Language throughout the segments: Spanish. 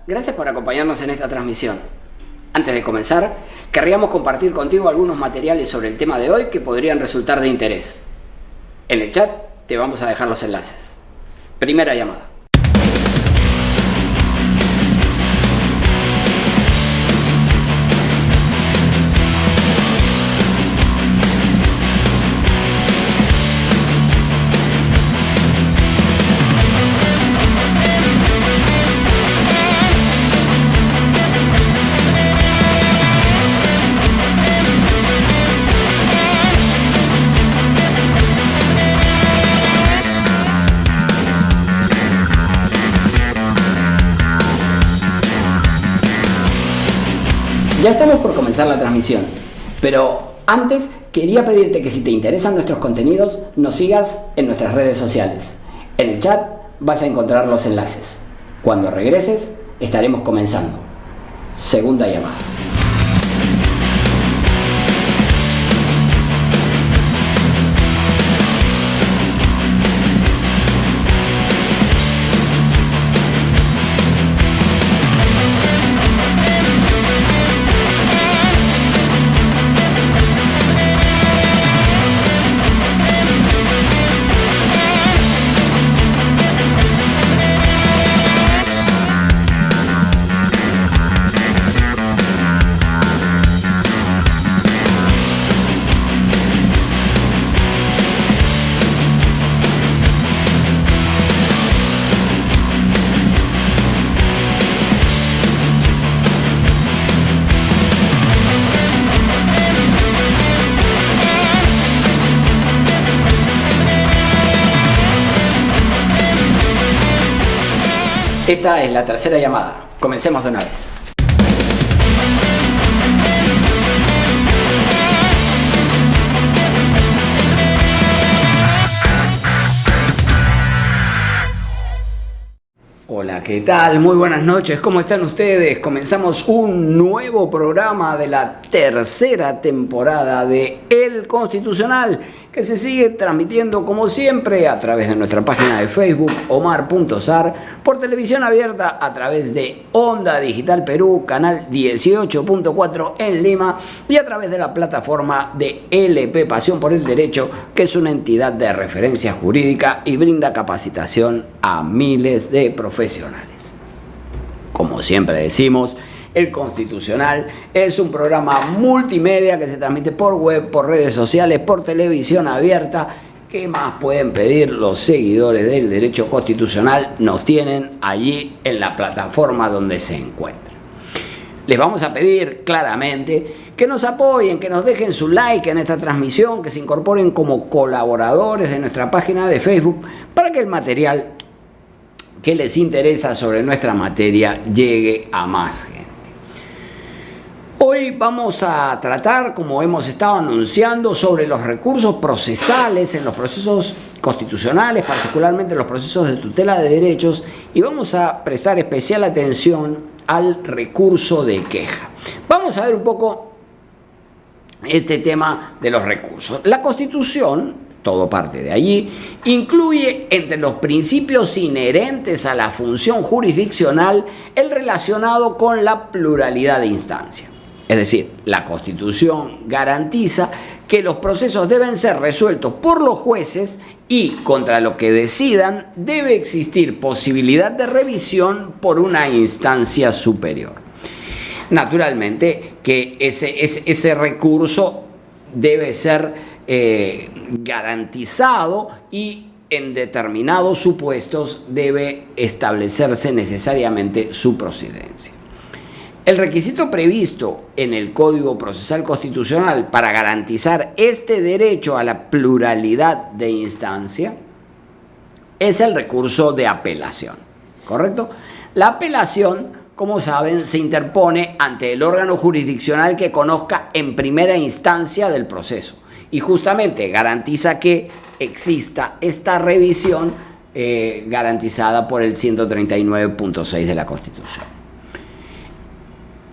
gracias por acompañarnos en esta transmisión. Antes de comenzar, querríamos compartir contigo algunos materiales sobre el tema de hoy que podrían resultar de interés. En el chat te vamos a dejar los enlaces. Primera llamada. Ya estamos por comenzar la transmisión, pero antes quería pedirte que si te interesan nuestros contenidos, nos sigas en nuestras redes sociales. En el chat vas a encontrar los enlaces. Cuando regreses, estaremos comenzando. Segunda llamada. Esta es la tercera llamada. Comencemos de una vez. Hola, ¿qué tal? Muy buenas noches, ¿cómo están ustedes? Comenzamos un nuevo programa de la tercera temporada de El Constitucional, que se sigue transmitiendo como siempre a través de nuestra página de Facebook, Omar.Sar, por televisión abierta a través de Onda Digital Perú, canal 18.4 en Lima, y a través de la plataforma de LP Pasión por el Derecho, que es una entidad de referencia jurídica y brinda capacitación a miles de profesionales. Como siempre decimos, El Constitucional es un programa multimedia que se transmite por web, por redes sociales, por televisión abierta. ¿Qué más pueden pedir los seguidores del derecho constitucional? Nos tienen allí en la plataforma donde se encuentran. Les vamos a pedir claramente que nos apoyen, que nos dejen su like en esta transmisión, que se incorporen como colaboradores de nuestra página de Facebook para que el material que les interesa sobre nuestra materia llegue a más gente. Hoy vamos a tratar, como hemos estado anunciando, sobre los recursos procesales en los procesos constitucionales, particularmente en los procesos de tutela de derechos, y vamos a prestar especial atención al recurso de queja. Vamos a ver un poco este tema de los recursos. La Constitución, todo parte de allí, incluye entre los principios inherentes a la función jurisdiccional el relacionado con la pluralidad de instancias. Es decir, la Constitución garantiza que los procesos deben ser resueltos por los jueces y, contra lo que decidan, debe existir posibilidad de revisión por una instancia superior. Naturalmente que ese recurso debe ser garantizado y en determinados supuestos debe establecerse necesariamente su procedencia. El requisito previsto en el Código Procesal Constitucional para garantizar este derecho a la pluralidad de instancia es el recurso de apelación, ¿correcto? La apelación, como saben, se interpone ante el órgano jurisdiccional que conozca en primera instancia del proceso y justamente garantiza que exista esta revisión garantizada por el 139.6 de la Constitución.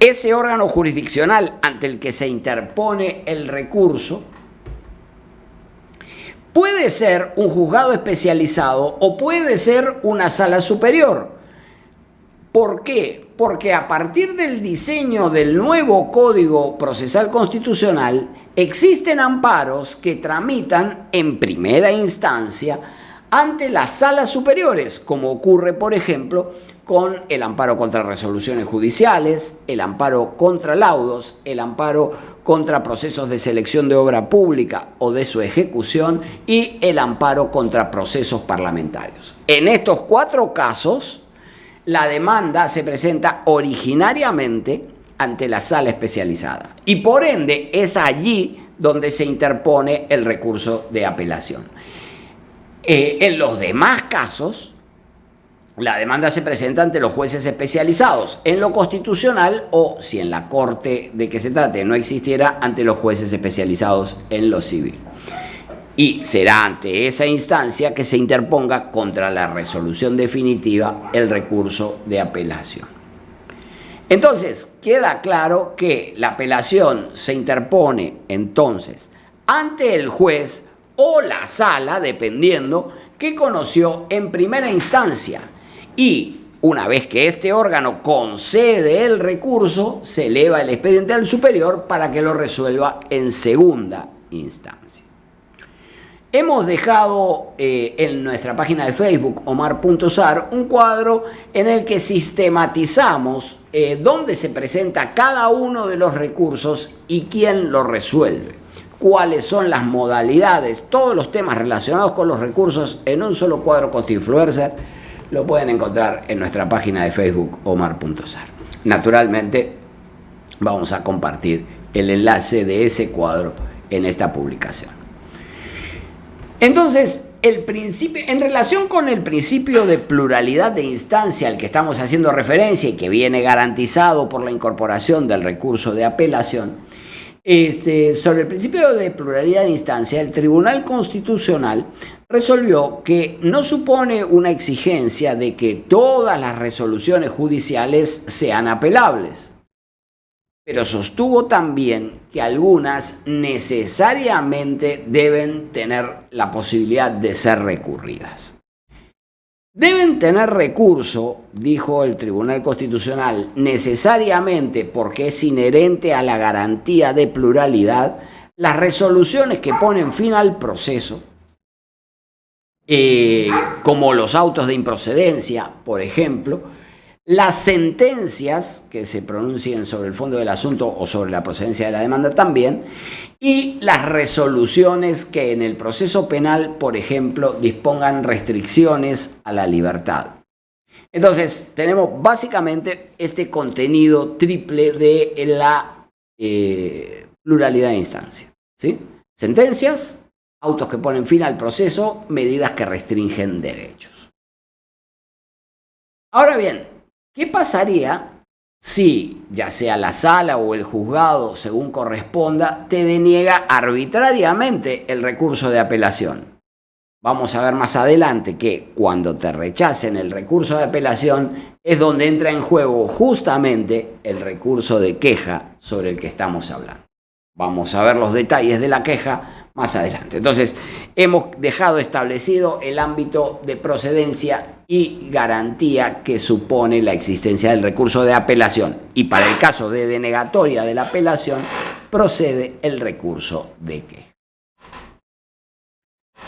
Ese órgano jurisdiccional ante el que se interpone el recurso puede ser un juzgado especializado o puede ser una sala superior, ¿Por qué? Porque a partir del diseño del nuevo Código Procesal Constitucional existen amparos que tramitan en primera instancia ante las salas superiores, como ocurre, por ejemplo, con el amparo contra resoluciones judiciales, el amparo contra laudos, el amparo contra procesos de selección de obra pública o de su ejecución y el amparo contra procesos parlamentarios. En estos 4 casos, la demanda se presenta originariamente ante la sala especializada y por ende es allí donde se interpone el recurso de apelación. En los demás casos, la demanda se presenta ante los jueces especializados en lo constitucional o, si en la corte de que se trate no existiera, ante los jueces especializados en lo civil. Y será ante esa instancia que se interponga contra la resolución definitiva el recurso de apelación. Entonces, queda claro que la apelación se interpone entonces ante el juez o la sala, dependiendo, que conoció en primera instancia. Y una vez que este órgano concede el recurso, se eleva el expediente al superior para que lo resuelva en segunda instancia. Hemos dejado en nuestra página de Facebook, omar.sar, un cuadro en el que sistematizamos dónde se presenta cada uno de los recursos y quién lo resuelve, cuáles son las modalidades, todos los temas relacionados con los recursos en un solo cuadro ConstiInfluencer. Lo pueden encontrar en nuestra página de Facebook, omar.sar. Naturalmente, vamos a compartir el enlace de ese cuadro en esta publicación. Entonces, en relación con el principio de pluralidad de instancia al que estamos haciendo referencia y que viene garantizado por la incorporación del recurso de apelación, sobre el principio de pluralidad de instancia, el Tribunal Constitucional resolvió que no supone una exigencia de que todas las resoluciones judiciales sean apelables, pero sostuvo también que algunas necesariamente deben tener la posibilidad de ser recurridas. Deben tener recurso, dijo el Tribunal Constitucional, necesariamente porque es inherente a la garantía de pluralidad, las resoluciones que ponen fin al proceso, como los autos de improcedencia, por ejemplo, las sentencias que se pronuncien sobre el fondo del asunto o sobre la procedencia de la demanda también, y las resoluciones que en el proceso penal, por ejemplo, dispongan restricciones a la libertad. Entonces, tenemos básicamente este contenido triple de la pluralidad de instancia, ¿sí? Sentencias, autos que ponen fin al proceso, medidas que restringen derechos. Ahora bien, ¿qué pasaría si, ya sea la sala o el juzgado, según corresponda, te deniega arbitrariamente el recurso de apelación? Vamos a ver más adelante que cuando te rechacen el recurso de apelación es donde entra en juego justamente el recurso de queja sobre el que estamos hablando. Vamos a ver los detalles de la queja más adelante. Entonces, hemos dejado establecido el ámbito de procedencia y garantía que supone la existencia del recurso de apelación. Y para el caso de denegatoria de la apelación, procede el recurso de queja.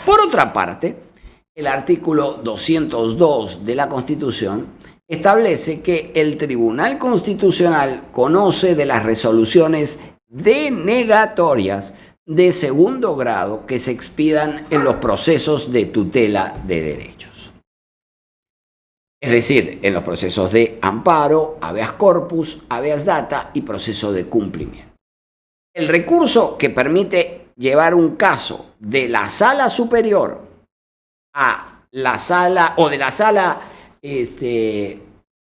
Por otra parte, el artículo 202 de la Constitución establece que el Tribunal Constitucional conoce de las resoluciones denegatorias de segundo grado que se expidan en los procesos de tutela de derechos. Es decir, en los procesos de amparo, habeas corpus, habeas data y proceso de cumplimiento. El recurso que permite llevar un caso de la sala superior a la sala, o de la sala, es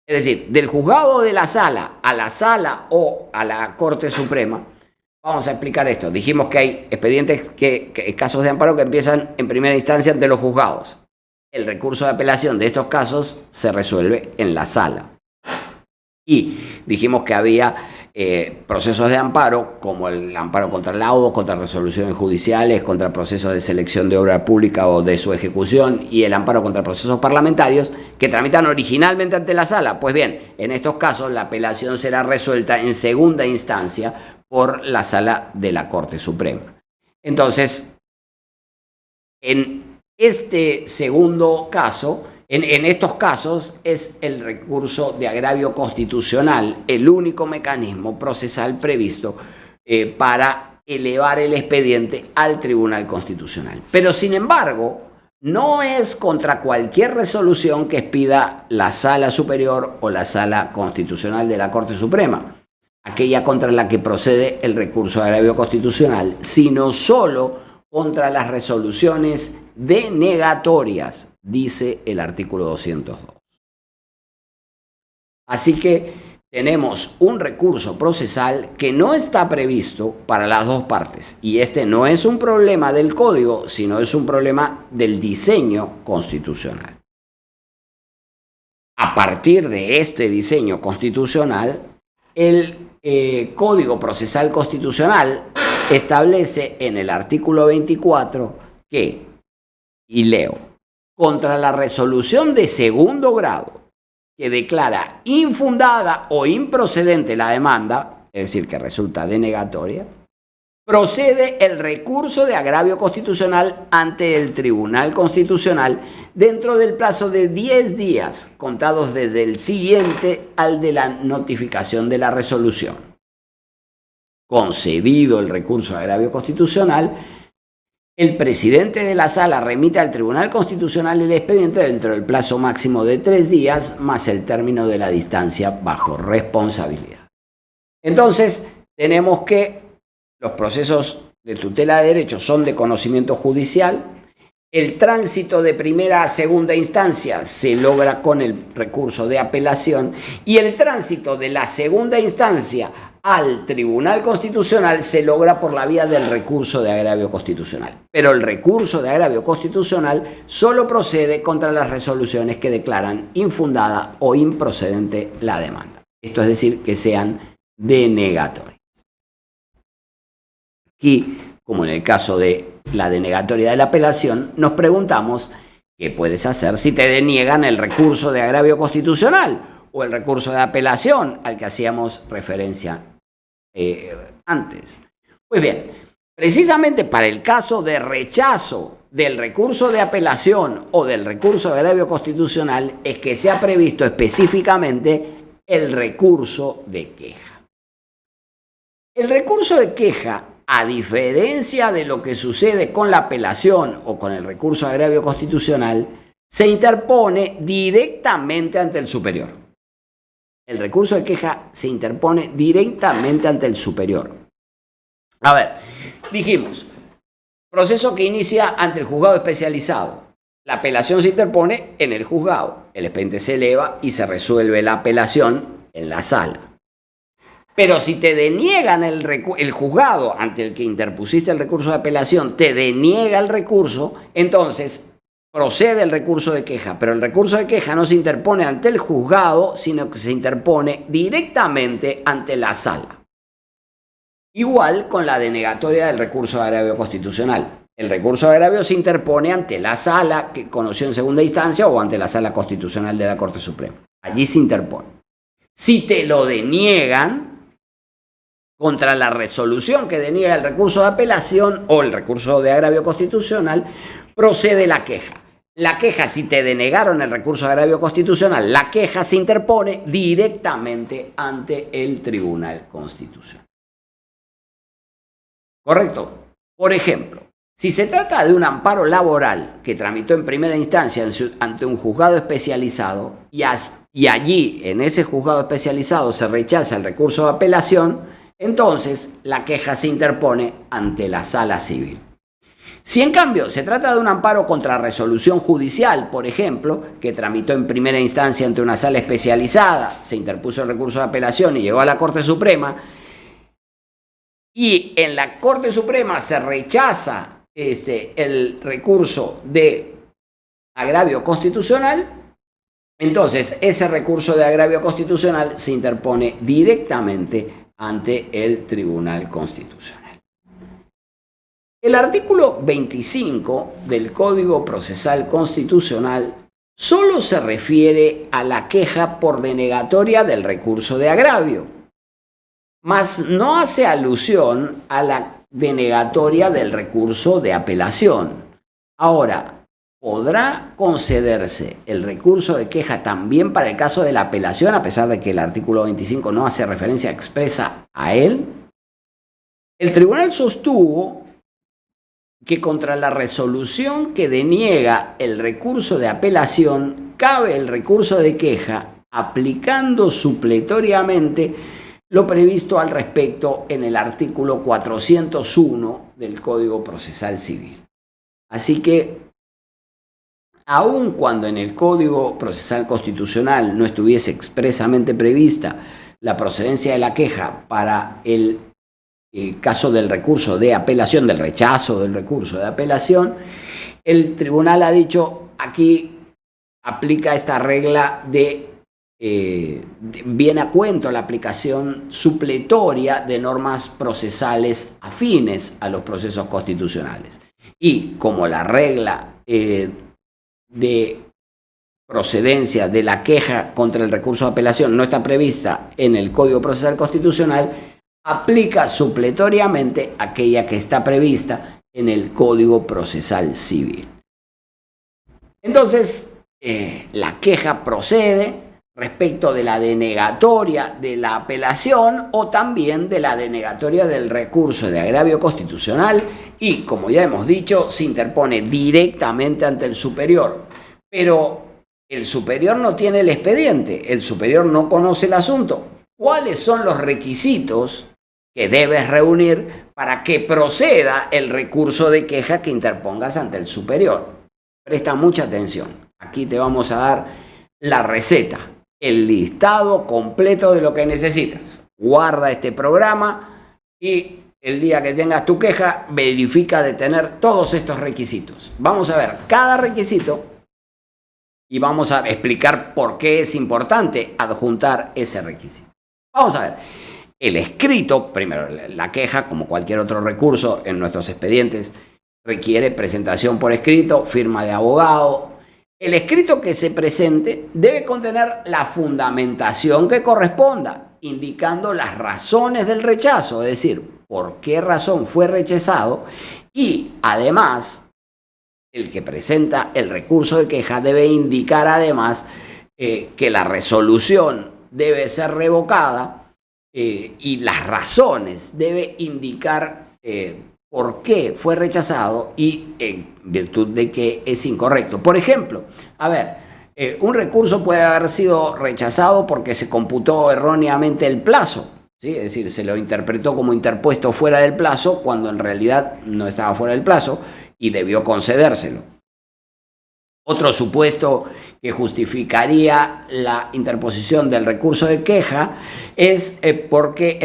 decir, del juzgado de la sala a la sala o a la Corte Suprema. Vamos a explicar esto. Dijimos que hay expedientes, casos de amparo que empiezan en primera instancia ante los juzgados. El recurso de apelación de estos casos se resuelve en la sala. Y dijimos que había procesos de amparo, como el amparo contra laudos, contra resoluciones judiciales, contra procesos de selección de obra pública o de su ejecución, y el amparo contra procesos parlamentarios que tramitan originalmente ante la sala. Pues bien, en estos casos la apelación será resuelta en segunda instancia por la sala de la Corte Suprema. Entonces, en este segundo caso, en estos casos es el recurso de agravio constitucional el único mecanismo procesal previsto para elevar el expediente al Tribunal Constitucional. Pero sin embargo, no es contra cualquier resolución que expida la Sala Superior o la Sala Constitucional de la Corte Suprema, aquella contra la que procede el recurso de agravio constitucional, sino solo contra las resoluciones denegatorias, dice el artículo 202. Así que tenemos un recurso procesal que no está previsto para las dos partes, y este no es un problema del código, sino es un problema del diseño constitucional. A partir de este diseño constitucional, el Código Procesal Constitucional establece en el artículo 24 que, y leo, contra la resolución de segundo grado que declara infundada o improcedente la demanda, es decir, que resulta denegatoria, procede el recurso de agravio constitucional ante el Tribunal Constitucional dentro del plazo de 10 días, contados desde el siguiente al de la notificación de la resolución. Concedido el recurso de agravio constitucional, el presidente de la sala remite al Tribunal Constitucional el expediente dentro del plazo máximo de 3 días más el término de la distancia bajo responsabilidad. Entonces, tenemos que los procesos de tutela de derechos son de conocimiento judicial. El tránsito de primera a segunda instancia se logra con el recurso de apelación y el tránsito de la segunda instancia al Tribunal Constitucional se logra por la vía del recurso de agravio constitucional. Pero el recurso de agravio constitucional solo procede contra las resoluciones que declaran infundada o improcedente la demanda. Esto es decir, que sean denegatorias. Aquí, como en el caso de la denegatoria de la apelación, nos preguntamos qué puedes hacer si te deniegan el recurso de agravio constitucional o el recurso de apelación al que hacíamos referencia antes. Pues bien, precisamente para el caso de rechazo del recurso de apelación o del recurso de agravio constitucional es que se ha previsto específicamente el recurso de queja. El recurso de queja, a diferencia de lo que sucede con la apelación o con el recurso de agravio constitucional, se interpone directamente ante el superior. El recurso de queja se interpone directamente ante el superior. A ver, dijimos, proceso que inicia ante el juzgado especializado. La apelación se interpone en el juzgado. El expediente se eleva y se resuelve la apelación en la sala. Pero si te deniegan el juzgado ante el que interpusiste el recurso de apelación, te deniega el recurso, entonces procede el recurso de queja. Pero el recurso de queja no se interpone ante el juzgado, sino que se interpone directamente ante la sala. Igual con la denegatoria del recurso de agravio constitucional. El recurso de agravio se interpone ante la sala que conoció en segunda instancia o ante la sala constitucional de la Corte Suprema. Allí se interpone. Si te lo deniegan, contra la resolución que deniega el recurso de apelación o el recurso de agravio constitucional, procede la queja. La queja, si te denegaron el recurso de agravio constitucional, la queja se interpone directamente ante el Tribunal Constitucional. ¿Correcto? Por ejemplo, si se trata de un amparo laboral que tramitó en primera instancia ante un juzgado especializado y allí, en ese juzgado especializado, se rechaza el recurso de apelación, entonces la queja se interpone ante la sala civil. Si en cambio se trata de un amparo contra resolución judicial, por ejemplo, que tramitó en primera instancia ante una sala especializada, se interpuso el recurso de apelación y llegó a la Corte Suprema, y en la Corte Suprema se rechaza el recurso de agravio constitucional, entonces ese recurso de agravio constitucional se interpone directamente ante el Tribunal Constitucional. El artículo 25 del Código Procesal Constitucional solo se refiere a la queja por denegatoria del recurso de agravio, mas no hace alusión a la denegatoria del recurso de apelación. Ahora, ¿podrá concederse el recurso de queja también para el caso de la apelación, a pesar de que el artículo 25 no hace referencia expresa a él? El tribunal sostuvo que contra la resolución que deniega el recurso de apelación cabe el recurso de queja, aplicando supletoriamente lo previsto al respecto en el artículo 401 del Código Procesal Civil. Así que, aun cuando en el Código Procesal Constitucional no estuviese expresamente prevista la procedencia de la queja para el caso del recurso de apelación, del rechazo del recurso de apelación, el tribunal ha dicho, aquí aplica esta regla de viene a cuento la aplicación supletoria de normas procesales afines a los procesos constitucionales. Y como la regla de procedencia de la queja contra el recurso de apelación no está prevista en el Código Procesal Constitucional, aplica supletoriamente aquella que está prevista en el Código Procesal Civil. Entonces, la queja procede respecto de la denegatoria de la apelación o también de la denegatoria del recurso de agravio constitucional y, como ya hemos dicho, se interpone directamente ante el superior. Pero el superior no tiene el expediente, el superior no conoce el asunto. ¿Cuáles son los requisitos que debes reunir para que proceda el recurso de queja que interpongas ante el superior? Presta mucha atención. Aquí te vamos a dar la receta, el listado completo de lo que necesitas. Guarda este programa y el día que tengas tu queja, verifica de tener todos estos requisitos. Vamos a ver cada requisito y vamos a explicar por qué es importante adjuntar ese requisito. Vamos a ver. El escrito, primero, la queja, como cualquier otro recurso en nuestros expedientes, requiere presentación por escrito, firma de abogado. El escrito que se presente debe contener la fundamentación que corresponda, indicando las razones del rechazo, es decir, por qué razón fue rechazado, y además, el que presenta el recurso de queja debe indicar además que la resolución debe ser revocada y las razones, debe indicar por qué fue rechazado y en virtud de que es incorrecto. Por ejemplo, a ver, un recurso puede haber sido rechazado porque se computó erróneamente el plazo, ¿sí? Es decir, se lo interpretó como interpuesto fuera del plazo cuando en realidad no estaba fuera del plazo y debió concedérselo. Otro supuesto que justificaría la interposición del recurso de queja es porque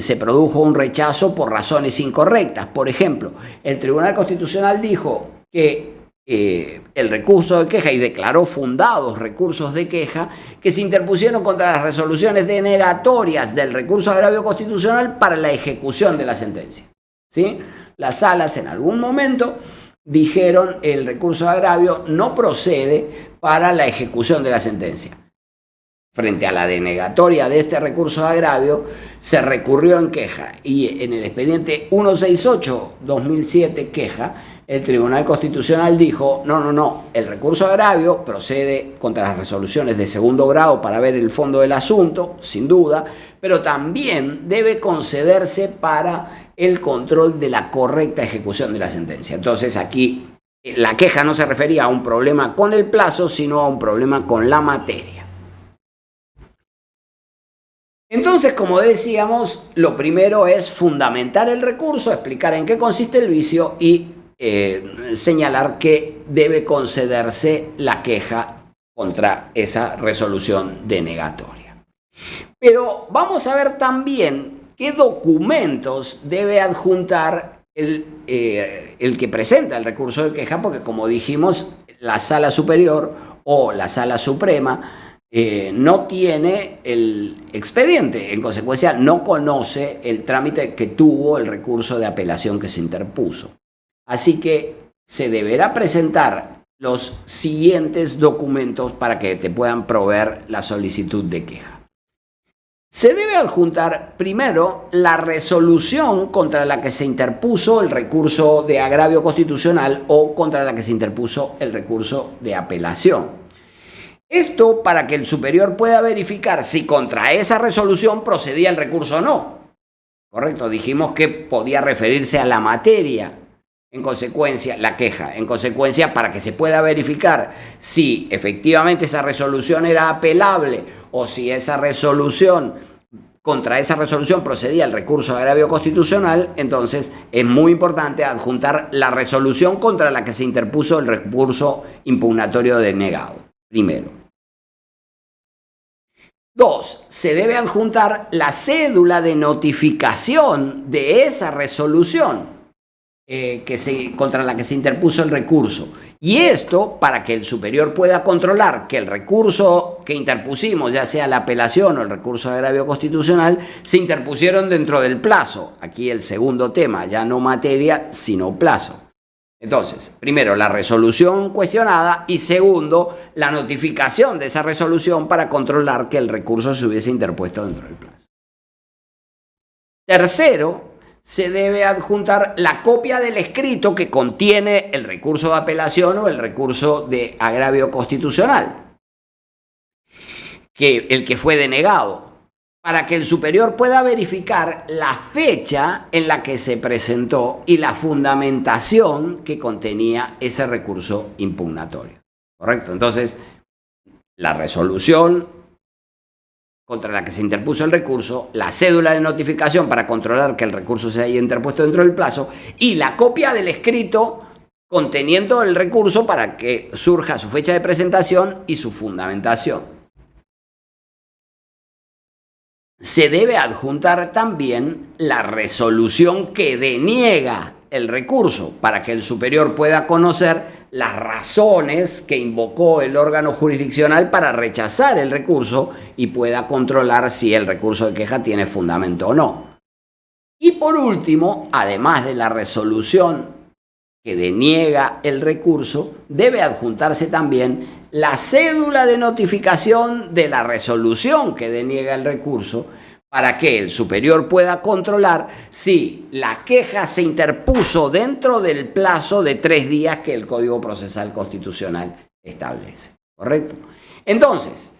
se produjo un rechazo por razones incorrectas. Por ejemplo, el Tribunal Constitucional dijo que el recurso de queja y declaró fundados recursos de queja que se interpusieron contra las resoluciones denegatorias del recurso de agravio constitucional para la ejecución de la sentencia, ¿sí? Las salas en algún momento dijeron el recurso de agravio no procede para la ejecución de la sentencia. Frente a la denegatoria de este recurso de agravio, se recurrió en queja y en el expediente 168-2007 queja, el Tribunal Constitucional dijo no, el recurso de agravio procede contra las resoluciones de segundo grado para ver el fondo del asunto, sin duda, pero también debe concederse para el control de la correcta ejecución de la sentencia. Entonces aquí la queja no se refería a un problema con el plazo, sino a un problema con la materia. Entonces, como decíamos, lo primero es fundamentar el recurso, explicar en qué consiste el vicio y señalar que debe concederse la queja contra esa resolución denegatoria. Pero vamos a ver también qué documentos debe adjuntar el que presenta el recurso de queja, porque como dijimos, la Sala Superior o la Sala Suprema no tiene el expediente, en consecuencia no conoce el trámite que tuvo el recurso de apelación que se interpuso. Así que se deberá presentar los siguientes documentos para que te puedan proveer la solicitud de queja. Se debe adjuntar primero la resolución contra la que se interpuso el recurso de agravio constitucional o contra la que se interpuso el recurso de apelación. Esto para que el superior pueda verificar si contra esa resolución procedía el recurso o no. Correcto, dijimos que podía referirse a la materia, en consecuencia, la queja. En consecuencia, para que se pueda verificar si efectivamente esa resolución era apelable o si contra esa resolución procedía el recurso de agravio constitucional, entonces es muy importante adjuntar la resolución contra la que se interpuso el recurso impugnatorio denegado, primero. 2. Se debe adjuntar la cédula de notificación de esa resolución contra la que se interpuso el recurso. Y esto para que el superior pueda controlar que el recurso que interpusimos, ya sea la apelación o el recurso de agravio constitucional, se interpusieron dentro del plazo. Aquí el segundo tema, ya no materia, sino plazo. Entonces, primero, la resolución cuestionada y segundo, la notificación de esa resolución para controlar que el recurso se hubiese interpuesto dentro del plazo. Tercero, se debe adjuntar la copia del escrito que contiene el recurso de apelación o el recurso de agravio constitucional, el que fue denegado, para que el superior pueda verificar la fecha en la que se presentó y la fundamentación que contenía ese recurso impugnatorio. ¿Correcto? Entonces, la resolución contra la que se interpuso el recurso, la cédula de notificación para controlar que el recurso se haya interpuesto dentro del plazo y la copia del escrito conteniendo el recurso para que surja su fecha de presentación y su fundamentación. Se debe adjuntar también la resolución que deniega el recurso para que el superior pueda conocer las razones que invocó el órgano jurisdiccional para rechazar el recurso y pueda controlar si el recurso de queja tiene fundamento o no. Y por último, además de la resolución que deniega el recurso, debe adjuntarse también la cédula de notificación de la resolución que deniega el recurso para que el superior pueda controlar si la queja se interpuso dentro del plazo de 3 días que el Código Procesal Constitucional establece. ¿Correcto? Entonces,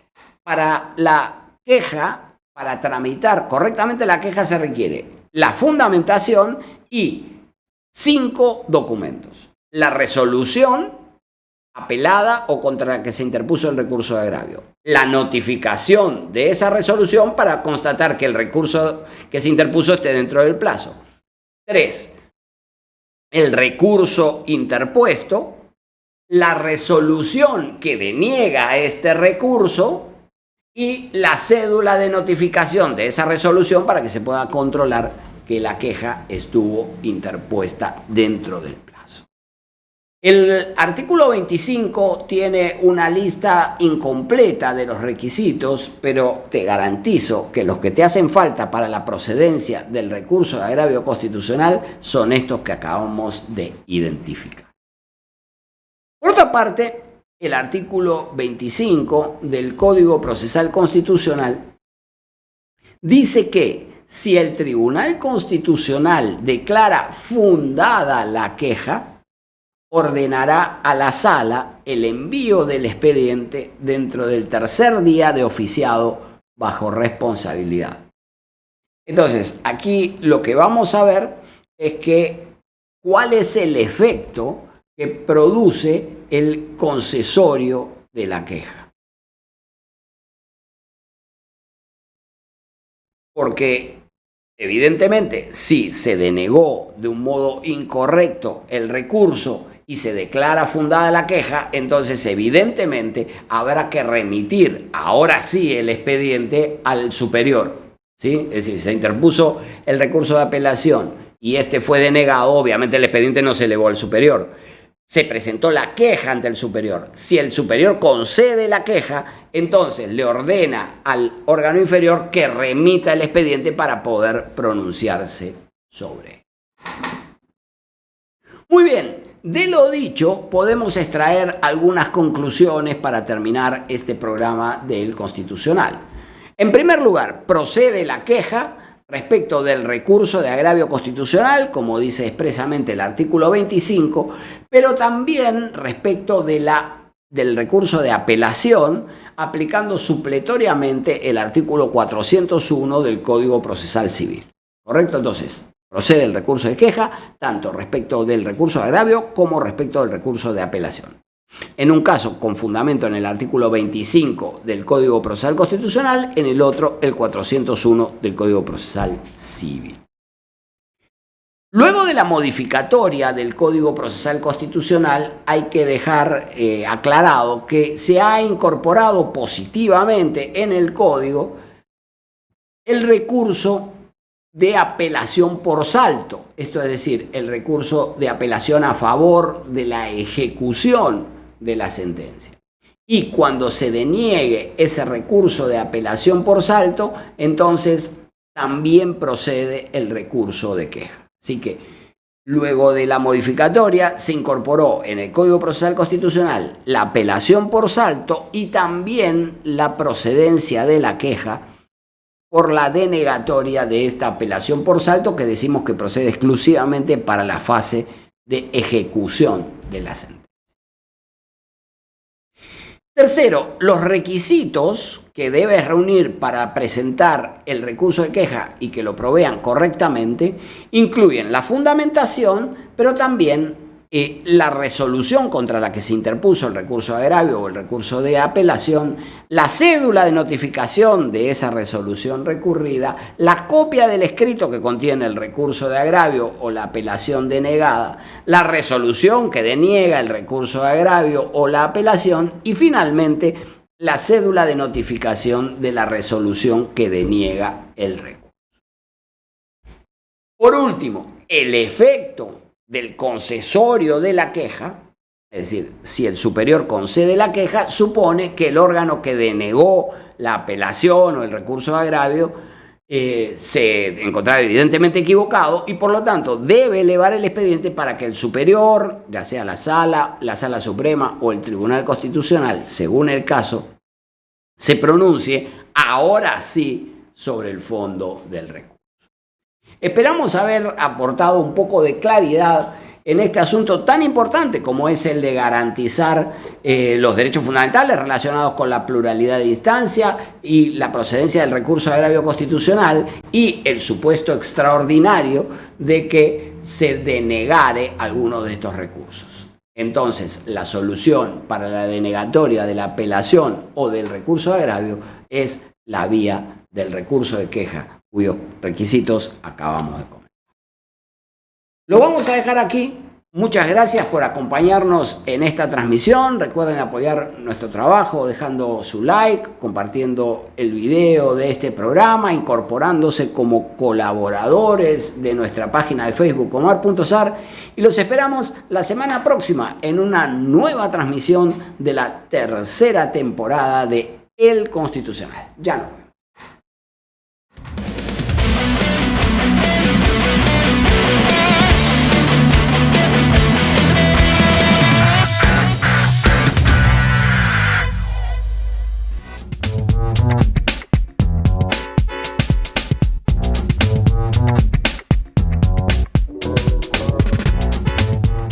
para la queja, para tramitar correctamente la queja se requiere la fundamentación y 5 documentos. La resolución apelada o contra la que se interpuso el recurso de agravio. La notificación de esa resolución para constatar que el recurso que se interpuso esté dentro del plazo. 3. El recurso interpuesto. La resolución que deniega este recurso y la cédula de notificación de esa resolución para que se pueda controlar que la queja estuvo interpuesta dentro del plazo. El artículo 25 tiene una lista incompleta de los requisitos, pero te garantizo que los que te hacen falta para la procedencia del recurso de agravio constitucional son estos que acabamos de identificar. Por otra parte, el artículo 25 del Código Procesal Constitucional dice que si el Tribunal Constitucional declara fundada la queja, ordenará a la sala el envío del expediente dentro del 3er día de oficiado bajo responsabilidad. Entonces, aquí lo que vamos a ver es que cuál es el efecto que produce el concesorio de la queja. Porque evidentemente, si se denegó de un modo incorrecto el recurso y se declara fundada la queja, entonces evidentemente habrá que remitir ahora sí el expediente al superior, ¿sí? Es decir, se interpuso el recurso de apelación y este fue denegado, obviamente el expediente no se elevó al superior. se presentó la queja ante el superior. Si el superior concede la queja, entonces le ordena al órgano inferior que remita el expediente para poder pronunciarse sobre. Muy bien, de lo dicho podemos extraer algunas conclusiones para terminar este programa del Constitucional. En primer lugar, procede la queja respecto del recurso de agravio constitucional, como dice expresamente el artículo 25, pero también respecto del recurso de apelación, aplicando supletoriamente el artículo 401 del Código Procesal Civil. ¿Correcto? Entonces, procede el recurso de queja, tanto respecto del recurso de agravio como respecto del recurso de apelación. En un caso con fundamento en el artículo 25 del Código Procesal Constitucional, en el otro el 401 del Código Procesal Civil. Luego de la modificatoria del Código Procesal Constitucional hay que dejar aclarado que se ha incorporado positivamente en el Código el recurso de apelación por salto, esto es decir, el recurso de apelación a favor de la ejecución de la sentencia. Y cuando se deniegue ese recurso de apelación por salto, entonces también procede el recurso de queja. Así que luego de la modificatoria se incorporó en el Código Procesal Constitucional la apelación por salto y también la procedencia de la queja por la denegatoria de esta apelación por salto, que decimos que procede exclusivamente para la fase de ejecución de la sentencia. Tercero, los requisitos que debe reunir para presentar el recurso de queja y que lo provean correctamente incluyen la fundamentación, pero también la resolución contra la que se interpuso el recurso de agravio o el recurso de apelación, la cédula de notificación de esa resolución recurrida, la copia del escrito que contiene el recurso de agravio o la apelación denegada, la resolución que deniega el recurso de agravio o la apelación y finalmente la cédula de notificación de la resolución que deniega el recurso. Por último, el efecto del concesorio de la queja, es decir, si el superior concede la queja, supone que el órgano que denegó la apelación o el recurso de agravio se encontraba evidentemente equivocado y por lo tanto debe elevar el expediente para que el superior, ya sea la Sala Suprema o el Tribunal Constitucional, según el caso, se pronuncie ahora sí sobre el fondo del recurso. Esperamos haber aportado un poco de claridad en este asunto tan importante como es el de garantizar los derechos fundamentales relacionados con la pluralidad de instancia y la procedencia del recurso de agravio constitucional y el supuesto extraordinario de que se denegare alguno de estos recursos. Entonces, la solución para la denegatoria de la apelación o del recurso de agravio es la vía del recurso de queja, cuyos requisitos acabamos de comentar. Lo vamos a dejar aquí. Muchas gracias por acompañarnos en esta transmisión. Recuerden apoyar nuestro trabajo dejando su like, compartiendo el video de este programa, incorporándose como colaboradores de nuestra página de Facebook Omar.sar y los esperamos la semana próxima en una nueva transmisión de la tercera temporada de El Constitucional. Ya no.